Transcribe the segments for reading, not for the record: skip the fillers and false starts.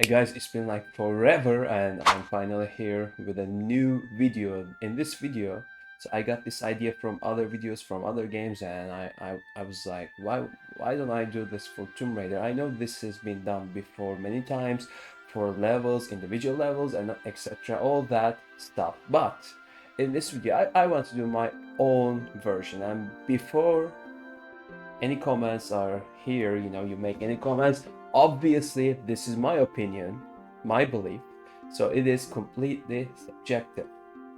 Hey guys, it's been like forever and I'm finally here with a new video. In this video, so I got this idea from other videos from other games and I was like, why don't I do this for Tomb Raider? I know this has been done before many times for levels, individual levels and etc. all that stuff. But in this video, I want to do my own version, and before any comments are here, you make any comments. Obviously, this is my opinion, my belief, so it is completely subjective.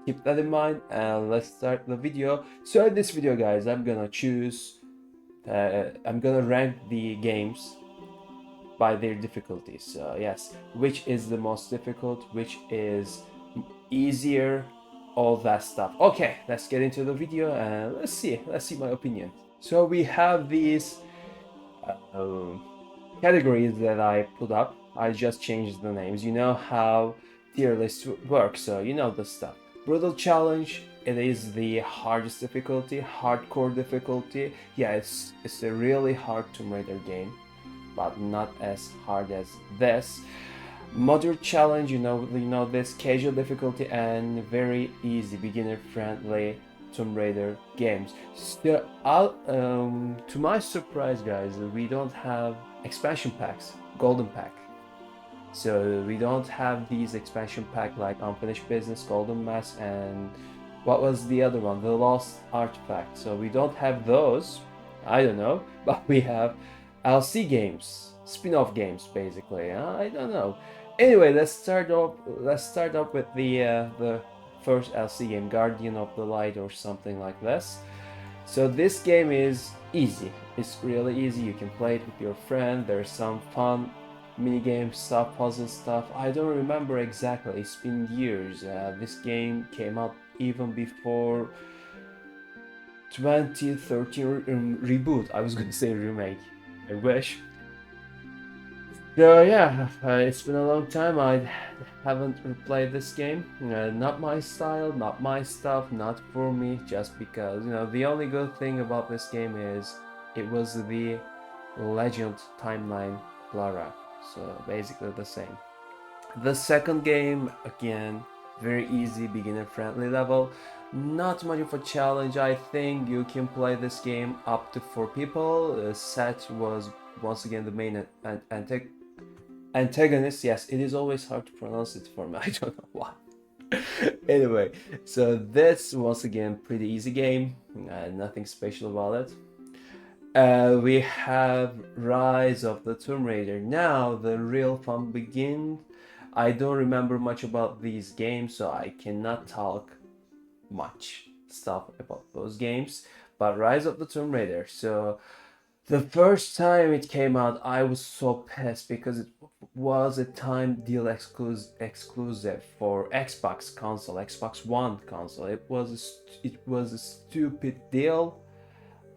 Keep that in mind and let's start the video. So in this video, guys, I'm gonna rank the games by their difficulties. So yes, which is the most difficult, which is easier, all that stuff. Okay, let's get into the video and let's see my opinion. So we have these uh, categories that I put up. I just changed the names. You know how tier list works, so you know the stuff. Brutal challenge. It is the hardest difficulty, hardcore difficulty. Yeah, it's a really hard Tomb Raider game, but not as hard as this. Moderate challenge, you know this casual difficulty and very easy beginner friendly Tomb Raider games. So, to my surprise, guys, we don't have expansion packs, golden pack. So we don't have these expansion pack like Unfinished Business, Golden Mask, and what was the other one? The Lost Artifact. So we don't have those. I don't know, but we have LC games, spin-off games, basically. I don't know. Anyway, let's start off. Let's start off with the first LC game, Guardian of the Light, or something like this. So this game is easy. It's really easy. You can play it with your friend. There's some fun mini game stuff, puzzle stuff. I don't remember exactly. It's been years. This game came out even before 2013 reboot. I was gonna say remake. I wish. So yeah, it's been a long time. I haven't replayed this game. Not my style, not my stuff, not for me. Just because the only good thing about this game is it was the Legend timeline Lara. So basically the same. The second game, again, very easy, beginner friendly level. Not much of a challenge. I think you can play this game up to 4 people. Seth was once again the main antagonist. Yes, it is always hard to pronounce it for me. I don't know why. Anyway, so that's once again pretty easy game. Nothing special about it. We have Rise of the Tomb Raider. Now the real fun begins. I don't remember much about these games, so I cannot talk much stuff about those games. But Rise of the Tomb Raider. So the first time it came out, I was so pissed because it was a time deal exclusive for Xbox console, Xbox One console. It was a stupid deal.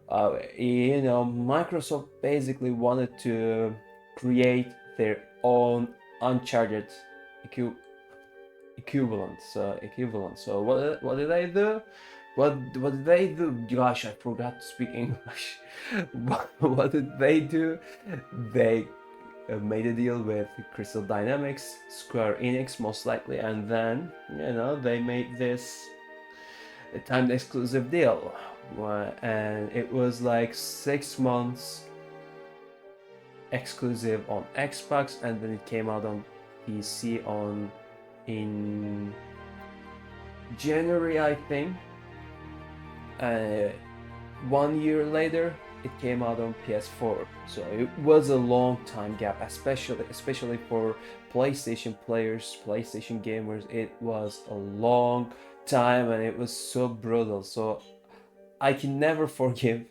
Microsoft basically wanted to create their own Uncharted equi- equivalent. So what did they do? What did they do? Gosh, I forgot to speak English. What did they do? They made a deal with Crystal Dynamics, Square Enix most likely, and then they made this a timed exclusive deal. And it was like 6 months exclusive on Xbox, and then it came out on PC on in January, I think. Uh, 1 year later, it came out on PS4. So it was a long time gap, especially for PlayStation players, PlayStation gamers. It was a long time, and it was so brutal. So I can never forgive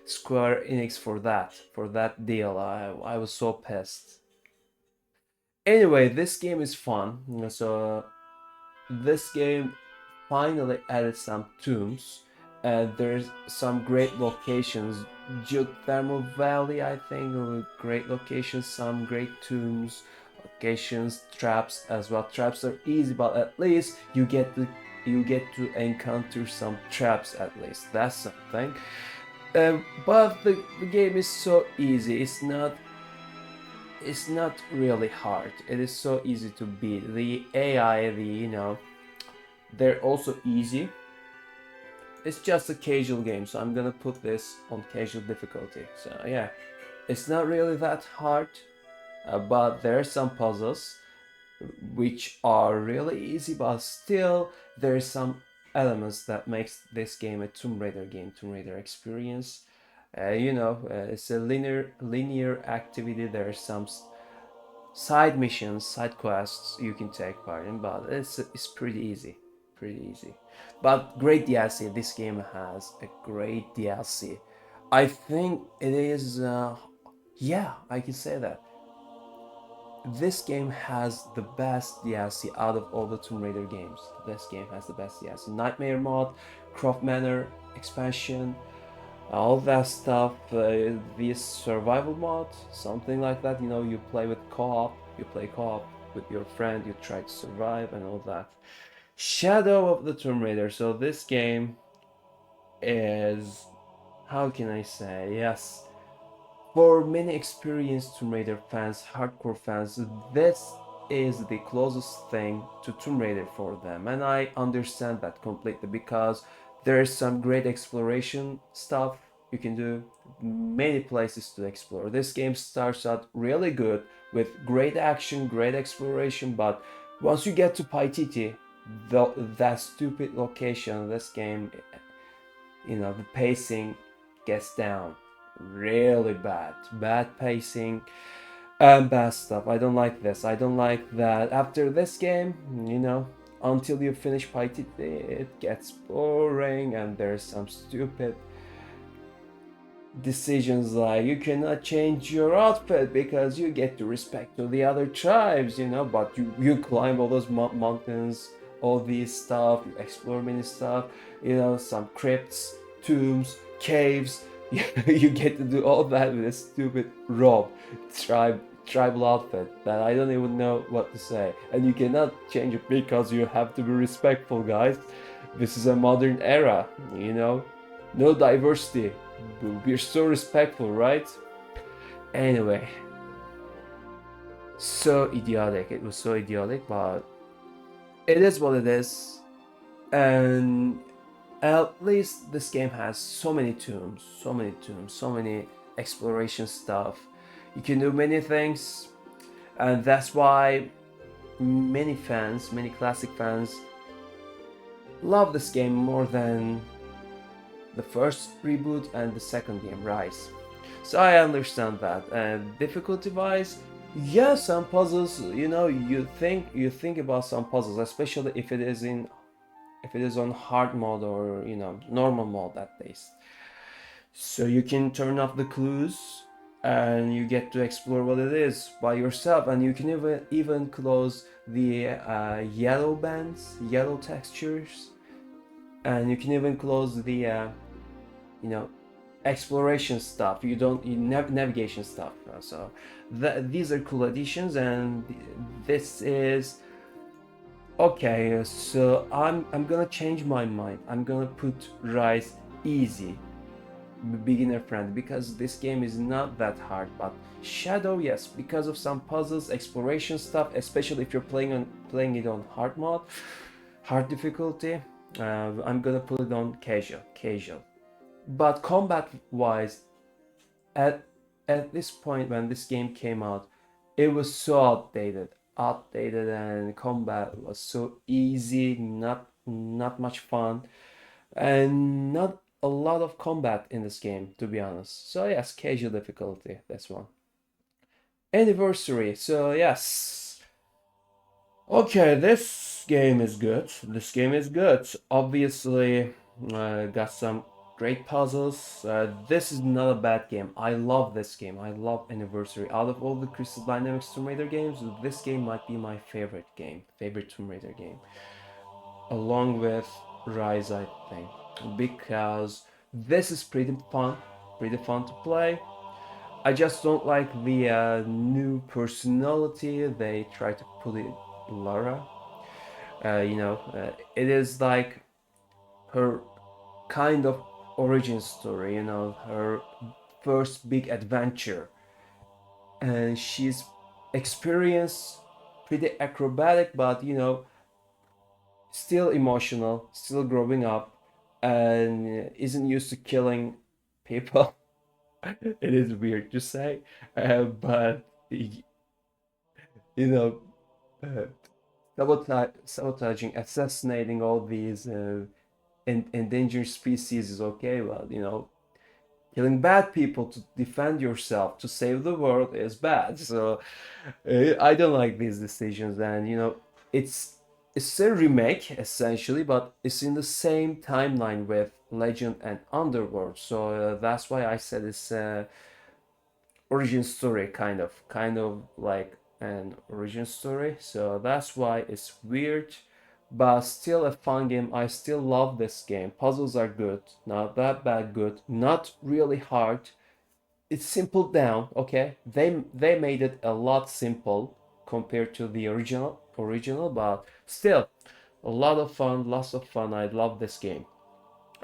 Square Enix for that deal. I was so pissed. Anyway, this game is fun. So this game finally added some tombs. There's some great locations. Geothermal Valley, I think, great locations. Some great tombs, locations, traps as well. Traps are easy, but at least you get to encounter some traps at least. That's something. But the game is so easy. It's not it's not really hard. It is so easy to beat. The AI, they're also easy. It's just a casual game, so I'm gonna put this on casual difficulty. So yeah, it's not really that hard, but there are some puzzles which are really easy, but still there's some elements that makes this game a Tomb Raider game, Tomb Raider experience. It's a linear activity. There are some side missions, side quests you can take part in, but it's pretty easy, pretty easy. But great DLC. This game has a great DLC. I think it is. Yeah, I can say that this game has the best DLC out of all the Tomb Raider games. This game has the best DLC. Nightmare mod, Croft Manor expansion, all that stuff. This survival mod, something like that. You play with co-op. You play co-op with your friend. You try to survive and all that. Shadow of the Tomb Raider. So this game is, how can I say? Yes, for many experienced Tomb Raider fans, hardcore fans, this is the closest thing to Tomb Raider for them. And I understand that completely because there's some great exploration stuff you can do, many places to explore. This game starts out really good with great action, great exploration, but once you get to Paititi, that stupid location, this game, the pacing gets down really bad. Bad pacing and bad stuff. I don't like this. I don't like that. After this game, until you finish fight it gets boring and there's some stupid decisions like you cannot change your outfit because you get to respect to the other tribes, but you climb all those mountains, all these stuff, you explore many stuff, some crypts, tombs, caves. You get to do all that with a stupid robe, tribal outfit that I don't even know what to say. And you cannot change it because you have to be respectful, guys. This is a modern era, no diversity. We're so respectful, right? Anyway, so idiotic. It was so idiotic, but it is what it is. And at least this game has so many tombs, so many exploration stuff. You can do many things, and that's why many fans, many classic fans, love this game more than the first reboot and the second game, Rise. So I understand that. And difficulty-wise, yeah, some puzzles, you think about some puzzles, especially if it is on hard mode or normal mode at least. So you can turn off the clues and you get to explore what it is by yourself, and you can even close the yellow bands, yellow textures, and you can even close the you know exploration stuff. Navigation stuff. So these are cool additions, and this is okay. So I'm gonna change my mind. I'm gonna put Rise easy, beginner friendly, because this game is not that hard. But Shadow, yes, because of some puzzles, exploration stuff, especially if you're playing it on hard mode, hard difficulty. I'm gonna put it on casual. But combat wise, at at this point when this game came out, it was so outdated, and combat was so easy, not much fun, and not a lot of combat in this game, to be honest. So yes, casual difficulty, this one. Anniversary. So yes. Okay, this game is good. This game is good. Obviously, got some great puzzles. This is not a bad game. I love this game. I love Anniversary. Out of all the Crystal Dynamics Tomb Raider games, this game might be my favorite Tomb Raider game, along with Rise, I think, because this is pretty fun to play. I just don't like the new personality they try to put it Lara. It is like her kind of origin story, her first big adventure. and she's experienced, pretty acrobatic, but still emotional, still growing up, and isn't used to killing people. It is weird to say, but you know, uh, sabotaging, assassinating all these endangered species is okay, but killing bad people to defend yourself, to save the world is bad. So I don't like these decisions, and it's it's a remake essentially, but it's in the same timeline with Legend and Underworld. So that's why I said it's origin story, kind of like an origin story. So that's why it's weird, but still a fun game. I still love this game. Puzzles are good, not that bad good, not really hard. It's simple down, okay? They made it a lot simple compared to the original, but still a lot of fun, lots of fun. I love this game.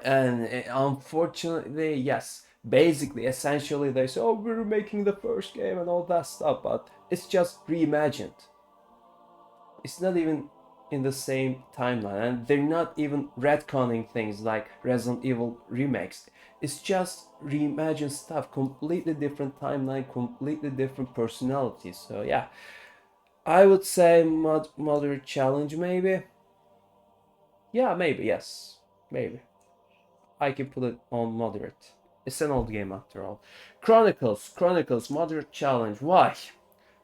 And unfortunately, yes, basically, essentially, they say, oh, we're making the first game and all that stuff, but it's just reimagined. It's not even in the same timeline, and they're not even retconning things like Resident Evil remakes. It's just reimagined stuff, completely different timeline, completely different personalities. So yeah, I would say moderate challenge maybe. Yeah, maybe yes, maybe. I can put it on moderate. It's an old game after all. Chronicles, moderate challenge. Why?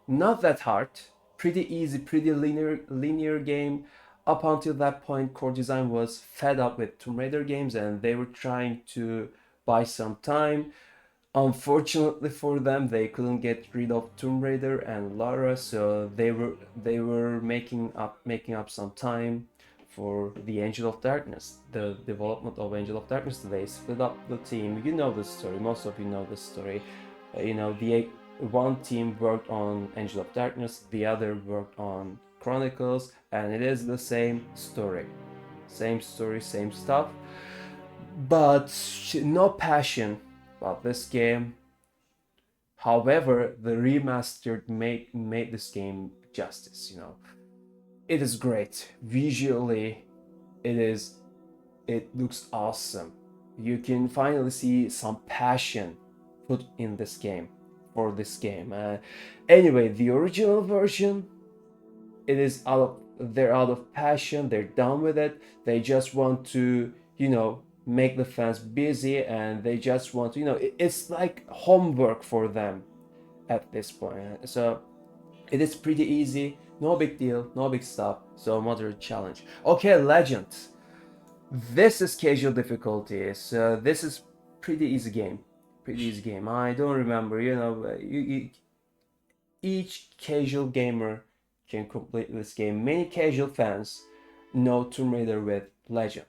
Not that hard. Pretty easy, pretty linear game. Up until that point, Core Design was fed up with Tomb Raider games and they were trying to buy some time. Unfortunately for them, they couldn't get rid of Tomb Raider and Lara, so they were making up some time for the Angel of Darkness, the development of Angel of Darkness. They split up the team. You know the story. Most of you know the story. The one team worked on Angel of Darkness, the other worked on Chronicles, and it is the same story, same stuff, but no passion about this game. However, the remastered made this game justice. It is great visually. It looks awesome. You can finally see some passion put in this game for this game. Anyway, the original version, it is they're out of passion. They're done with it. They just want to make the fans busy, and they just want to it's like homework for them at this point. So it is pretty easy, no big deal, no big stuff. So moderate challenge. Okay, Legend. This is casual difficulty. So this is pretty easy game. Pretty easy game. I don't remember. Each casual gamer can complete this game. Many casual fans know Tomb Raider with Legend.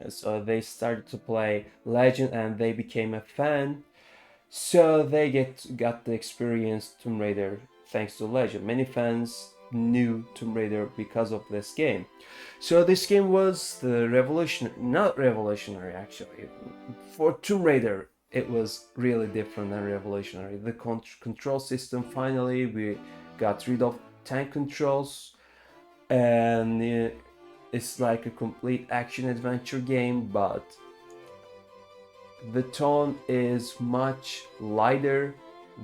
So they started to play Legend and they became a fan. So they got the experience Tomb Raider thanks to Legend. Many fans knew Tomb Raider because of this game. So this game was the not revolutionary actually. For Tomb Raider, it was really different and revolutionary. The control system, finally, we got rid of tank controls, and it's like a complete action adventure game, but the tone is much lighter.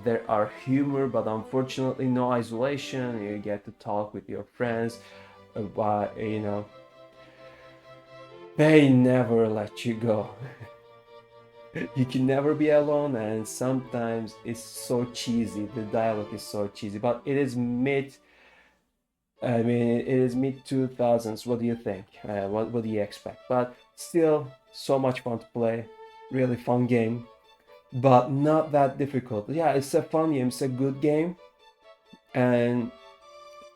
There are humor, but unfortunately no isolation. You get to talk with your friends, but they never let you go. You can never be alone, and sometimes it's so cheesy. The dialogue is so cheesy, but it is it is mid 2000s. What do you think? What do you expect? But still, so much fun to play. Really fun game, but not that difficult. Yeah, it's a fun game. It's a good game, and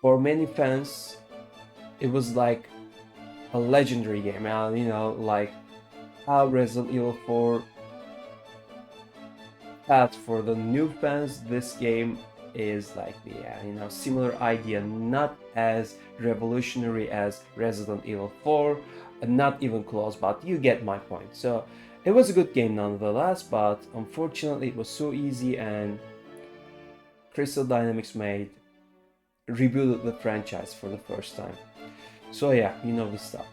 for many fans, it was like a legendary game. Like how Resident Evil 4. But for the new fans, this game is like the similar idea, not as revolutionary as Resident Evil 4, and not even close, but you get my point. So it was a good game nonetheless, but unfortunately it was so easy, and Crystal Dynamics rebooted the franchise for the first time. So yeah, you know the stuff.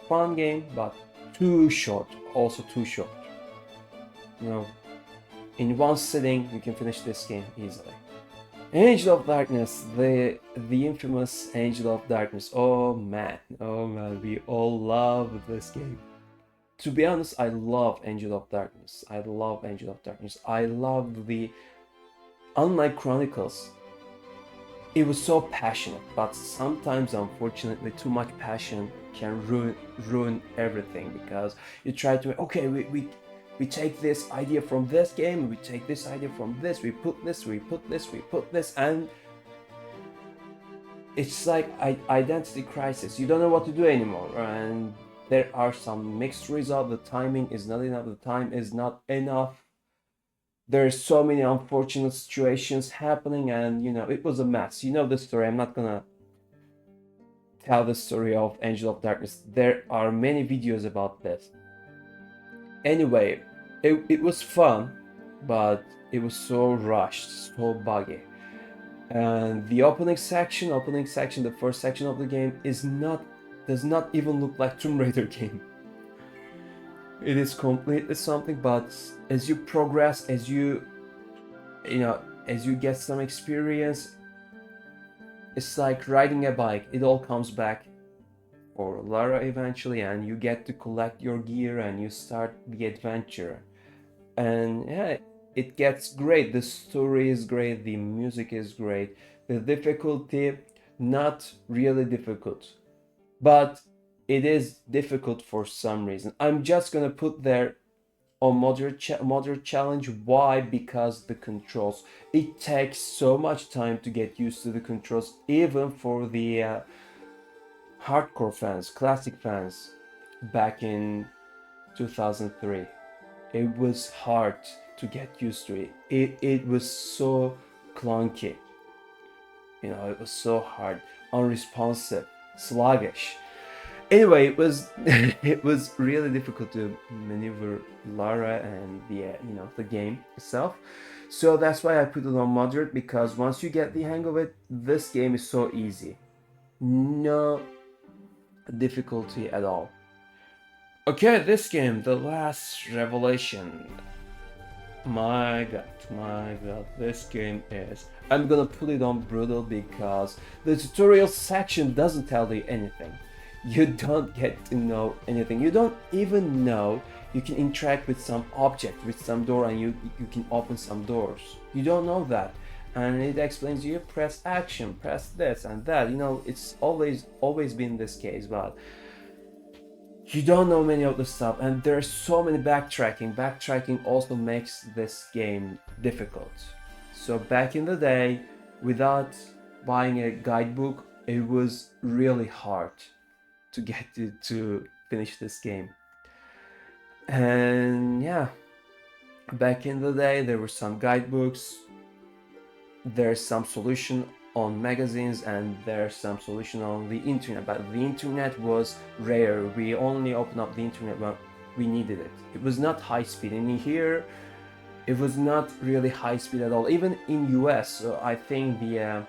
Fun game, but too short. Also too short. You know, in one sitting you can finish this game easily. Angel of Darkness, the infamous Angel of Darkness. Oh man, we all love this game. To be honest, I love Angel of Darkness. I love Angel of Darkness. I love unlike Chronicles, it was so passionate, but sometimes, unfortunately, too much passion can ruin everything, because you try to, okay, we take this idea from this game, we take this idea from this, we put this, and it's like identity crisis. You don't know what to do anymore, and there are some mixed results. The timing is not enough, the time is not enough. There's so many unfortunate situations happening, and it was a mess. You know the story. I'm not gonna tell the story of Angel of Darkness. There are many videos about this. Anyway, it was fun, but it was so rushed, so buggy. And the opening section, the first section of the game does not even look like Tomb Raider game. It is completely something, but as you progress, as you get some experience, it's like riding a bike. It all comes back for Lara eventually, and you get to collect your gear and you start the adventure. And yeah, it gets great. The story is great, the music is great. The difficulty, not really difficult, but it is difficult for some reason. I'm just gonna put there on moderate challenge. Why? Because the controls. It takes so much time to get used to the controls, even for the hardcore fans, classic fans, back in 2003. It was hard to get used to it. It was so clunky. It was so hard, unresponsive, sluggish. Anyway, it was it was really difficult to maneuver Lara and the game itself. So that's why I put it on moderate, because once you get the hang of it, this game is so easy. No difficulty at all. Okay, this game, The Last Revelation. My god, this game is... I'm gonna put it on brutal because the tutorial section doesn't tell you anything. You don't get to know anything. You don't even know you can interact with some object, with some door, and you can open some doors. You don't know that. And it explains you press action, press this and that. It's always been this case, but you don't know many of the stuff, and there's so many backtracking. Backtracking also makes this game difficult. So back in the day, without buying a guidebook, it was really hard to get to finish this game. And yeah, back in the day, there were some guidebooks, there's some solution on magazines, and there's some solution on the internet, but the internet was rare. We only opened up the internet when we needed it. It was not high speed. In here, it was not really high speed at all. Even in US, I think the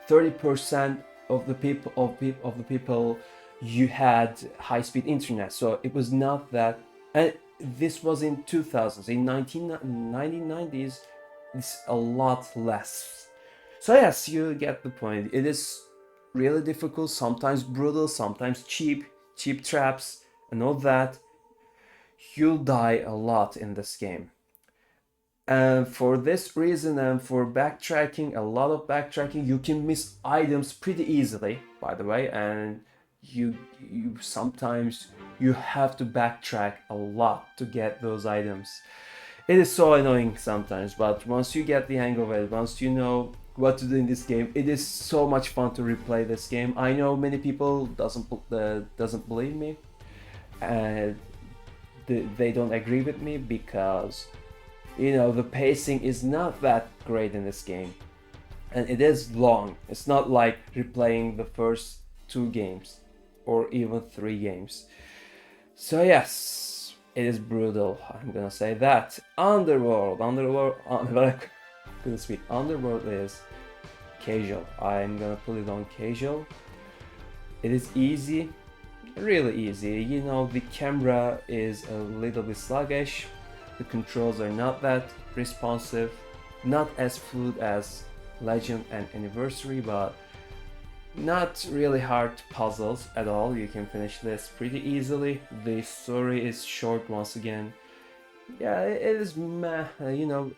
30% of the people you had high speed internet. So it was not that. And this was in 2000s. In 1990s, it's a lot less. So yes, you get the point. It is really difficult, sometimes brutal, sometimes cheap traps and all that. You'll die a lot in this game. And for this reason, and for backtracking, a lot of backtracking, you can miss items pretty easily, by the way, and you sometimes you have to backtrack a lot to get those items. It is so annoying sometimes, but once you get the hang of it, once you know what to do in this game, it is so much fun to replay this game. I know many people doesn't believe me, and they don't agree with me, because the pacing is not that great in this game, and it is long. It's not like replaying the first 2 games or even 3 games. So yes, it is brutal, I'm gonna say that. Underworld. couldn't speak. Underworld is casual. I'm gonna put it on casual. It is easy, really easy. You know, the camera is a little bit sluggish. The controls are not that responsive, not as fluid as Legend and Anniversary, but not really hard puzzles at all. You can finish this pretty easily. The story is short once again. Yeah, it is meh. You know,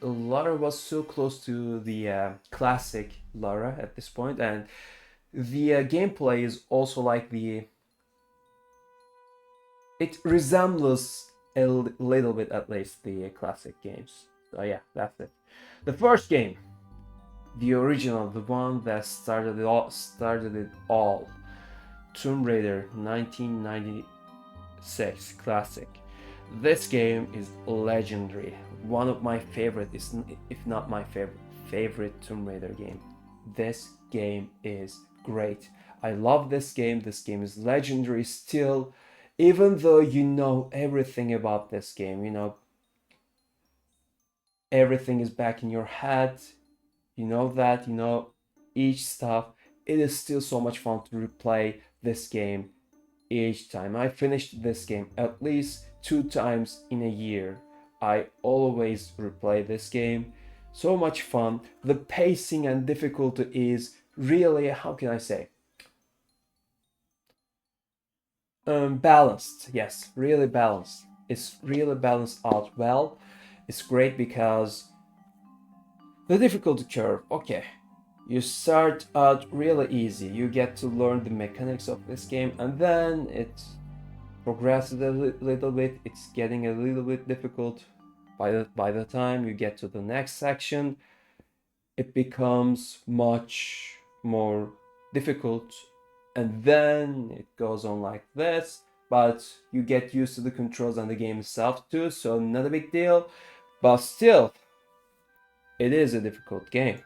Lara was so close to the classic Lara at this point, and the gameplay is also like it resembles a little bit at least the classic games. So yeah, that's it. The first game, the original, the one that started it all, Tomb Raider 1996 classic. This game is legendary. One of my favorite, if not my favorite Tomb Raider game. This game is great. I love this game. This game is legendary still, even though you know everything about this game. You know, everything is back in your head. You know that, you know each stuff. It is still so much fun to replay this game each time. I finished this game at least 2 times in a year. I always replay this game. So much fun. The pacing and difficulty is really, how can I say? Balanced. Yes, really balanced. It's really balanced out well. It's great because the difficulty curve, okay. You start out really easy. You get to learn the mechanics of this game, and then it progresses a little bit. It's getting a little bit difficult. By the time you get to the next section, it becomes much more difficult, and then it goes on like this. But you get used to the controls and the game itself too, so not a big deal. But still, it is a difficult game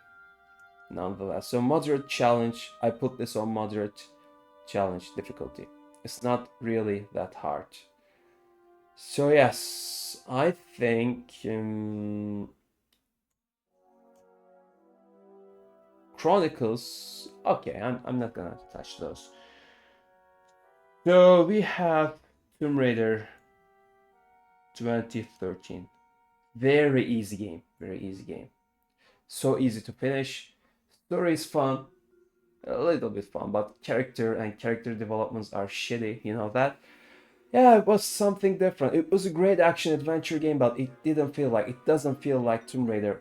nonetheless. So moderate challenge, I put this on moderate challenge difficulty. It's not really that hard. So yes, I think Chronicles, okay, I'm not gonna touch those. So we have Tomb Raider 2013. Very easy game, very easy game. So easy to finish. Story is fun, a little bit fun, but character developments are shitty, you know that? Yeah, it was something different. It was a great action adventure game, but it doesn't feel like Tomb Raider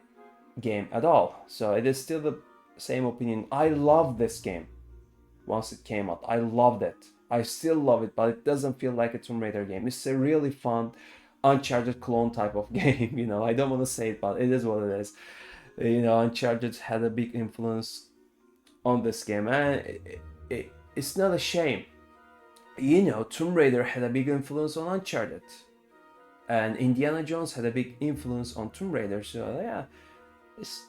game at all. So it is still the same opinion. I love this game once it came out. I loved it. I still love it, but it doesn't feel like a Tomb Raider game. It's a really fun Uncharted clone type of game, you know. I don't want to say it, but it is what it is. You know, Uncharted had a big influence on this game, and it's not a shame. You know, Tomb Raider had a big influence on Uncharted, and Indiana Jones had a big influence on Tomb Raider. So yeah,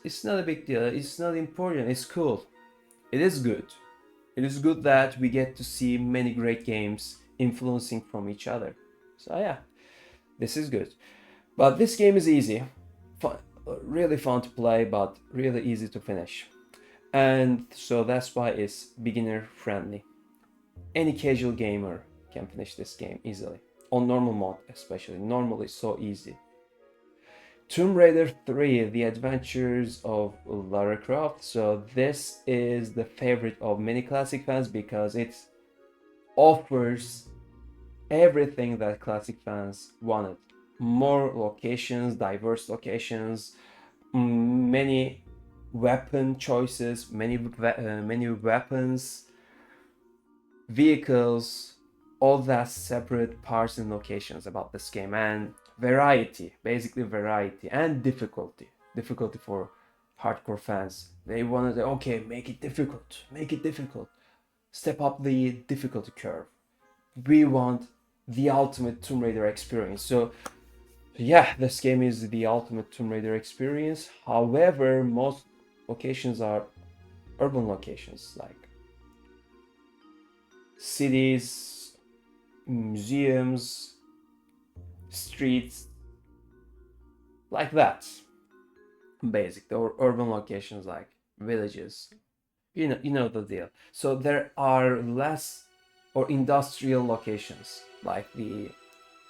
it's not a big deal. It's not important. It's cool. It is good. It is good that we get to see many great games influencing from each other. So yeah, this is good. But this game is easy, fun, really fun to play, but really easy to finish. And so that's why it's beginner friendly. Any casual gamer can finish this game easily. On normal mode especially. Normal is so easy. Tomb Raider 3, The Adventures of Lara Croft. So this is the favorite of many classic fans because it offers everything that classic fans wanted. More locations, diverse locations, many weapon choices, many weapons, vehicles, all that separate parts and locations about this game, and variety, basically variety, and difficulty for hardcore fans. They wanted to, okay, make it difficult, step up the difficulty curve. We want the ultimate Tomb Raider experience. So yeah, this game is the ultimate Tomb Raider experience. However, most locations are urban locations, like cities, museums, streets, like that. basic, or urban locations like villages. You know the deal. So there are less or industrial locations like the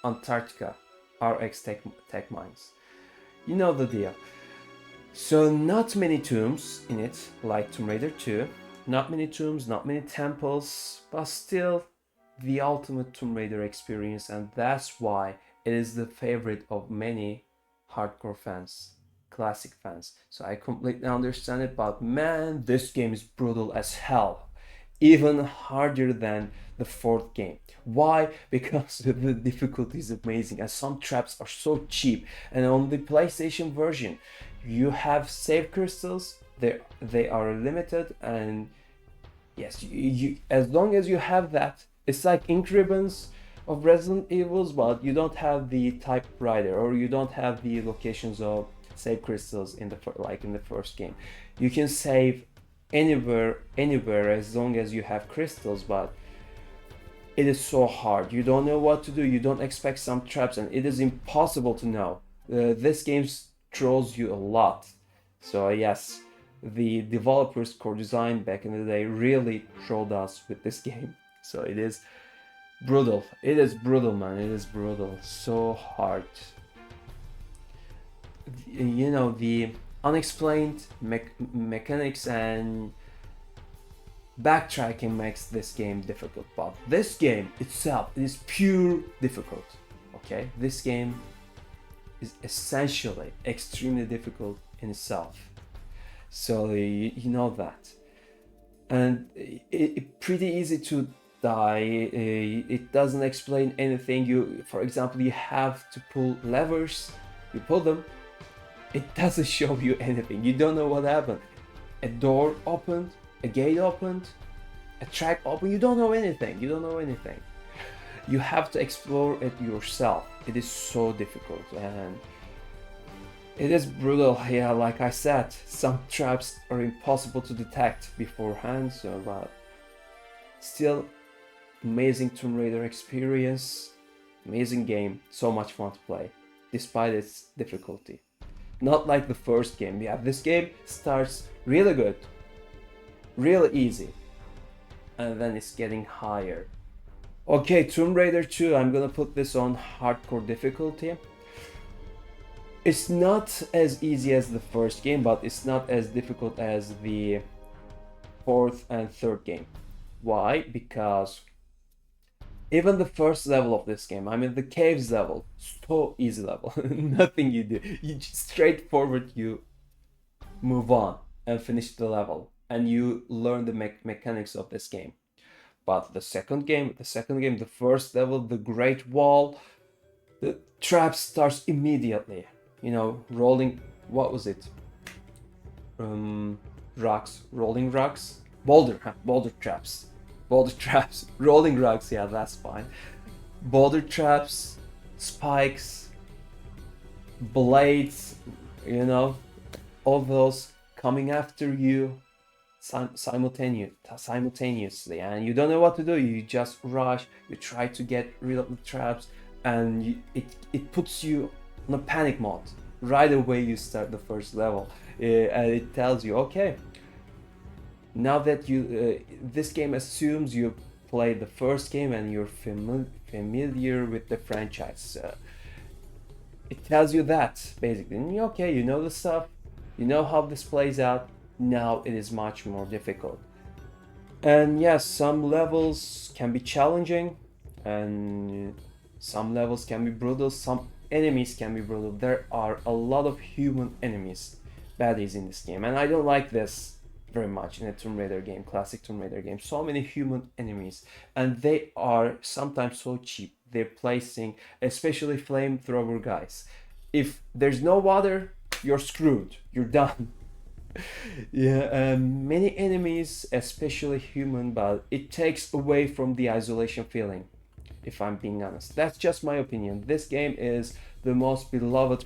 Antarctica, RX tech mines. You know the deal. So not many tombs in it, like Tomb Raider 2. Not many tombs, not many temples, but still the ultimate Tomb Raider experience, and that's why it is the favorite of many hardcore fans, classic fans. So I completely understand it, but man, this game is brutal as hell. Even harder than the fourth game. Why? Because the difficulty is amazing and some traps are so cheap. And on the PlayStation version, you have save crystals. They are limited, and yes, you as long as you have that, it's like ink ribbons of Resident Evils, but you don't have the typewriter or you don't have the locations of save crystals in the like in the first game. You can save anywhere as long as you have crystals, but it is so hard. You don't know what to do. You don't expect some traps, and it is impossible to know. This game trolls you a lot. So yes, the developers core design back in the day really trolled us with this game. So it is brutal. It is brutal, man. It is brutal. So hard. You know, the unexplained mechanics and backtracking makes this game difficult, but this game itself is pure difficult. Okay, this game is essentially extremely difficult in itself, so you know that, and it pretty easy to die. It doesn't explain anything. You, for example, you have to pull levers, you pull them, it doesn't show you anything. You don't know what happened. A door opened, a gate opened, a track opened. You don't know anything. You don't know anything. You have to explore it yourself. It is so difficult and it is brutal. Yeah, like I said, some traps are impossible to detect beforehand. So, but still, amazing Tomb Raider experience, amazing game, so much fun to play, despite its difficulty. Not like the first game. Yeah, this game starts really good, really easy, and then it's getting higher. Okay, Tomb Raider 2, I'm gonna put this on hardcore difficulty. It's not as easy as the first game, but it's not as difficult as the fourth and third game. Why? Because even the first level of this game, I mean the caves level, so easy level. Nothing you do. You just straightforward, you move on and finish the level, and you learn the mechanics of this game. But the second game, the first level, the Great Wall, the trap starts immediately. You know, rolling. What was it? Rocks, rolling rocks, boulder traps, rolling rocks. Yeah, that's fine. Boulder traps, spikes, blades. You know, all those coming after you simultaneously, and you don't know what to do. You just rush. You try to get rid of the traps, and it puts you on a panic mode right away. You start the first level, and it tells you, okay, now that you this game assumes you played the first game and you're familiar with the franchise. It tells you that basically, and okay, you know the stuff, you know how this plays out. Now it is much more difficult, and yes, some levels can be challenging, and some levels can be brutal. Some enemies can be brutal. There are a lot of human enemies, baddies in this game, and I don't like this very much in a Tomb Raider game, classic Tomb Raider game. So many human enemies, and they are sometimes so cheap. They're placing, especially flamethrower guys. If there's no water, you're screwed. You're done. Yeah, many enemies, especially human, but it takes away from the isolation feeling, if I'm being honest. That's just my opinion. This game is the most beloved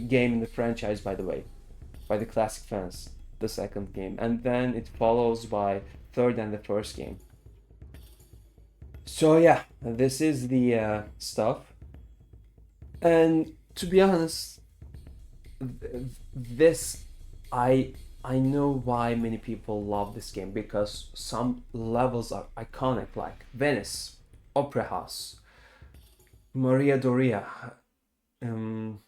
game in the franchise, by the way, by the classic fans, the second game. And then it follows by third and the first game. So yeah, this is the stuff. And to be honest, this I know why many people love this game, because some levels are iconic, like Venice, Opera House, Maria Doria, um,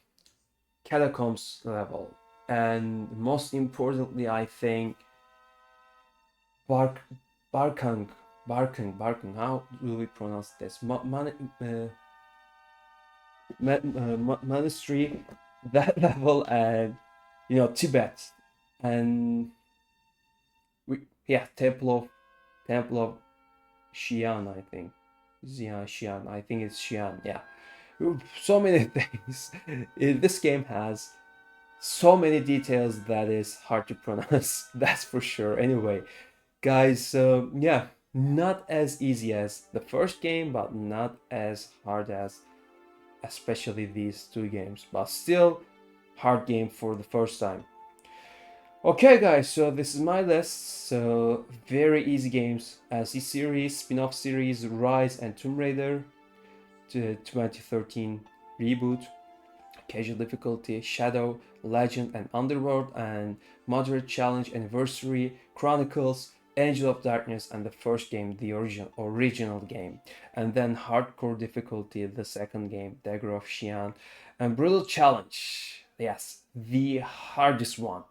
Catacombs level, and most importantly, I think Bark Barkang Barkang. How do we pronounce this? Monastery, that level, and Tibet, and yeah, Temple of Xi'an, I think. Xi'an, I think it's Xi'an. Yeah, so many things. This game has so many details that is hard to pronounce. That's for sure. Anyway, guys, yeah, not as easy as the first game, but not as hard as especially these two games, but still hard game for the first time. Okay, guys, so this is my list. So very easy games: C series, spin-off series, Rise and Tomb Raider, to 2013 reboot, casual difficulty, Shadow, Legend and Underworld, and moderate challenge, Anniversary, Chronicles, Angel of Darkness, and the first game, the original game, and then hardcore difficulty, the second game, Dagger of Xi'an, and brutal challenge. Yes, the hardest one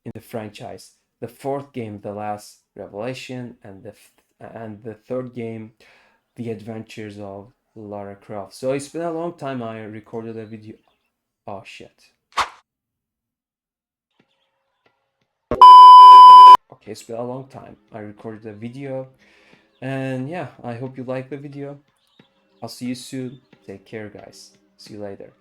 in the franchise. The fourth game, The Last Revelation, and the third game, The Adventures of Lara Croft. So it's been a long time I recorded a video. Oh shit. Okay, it's been a long time. I recorded a video, and yeah, I hope you like the video. I'll see you soon. Take care, guys. See you later.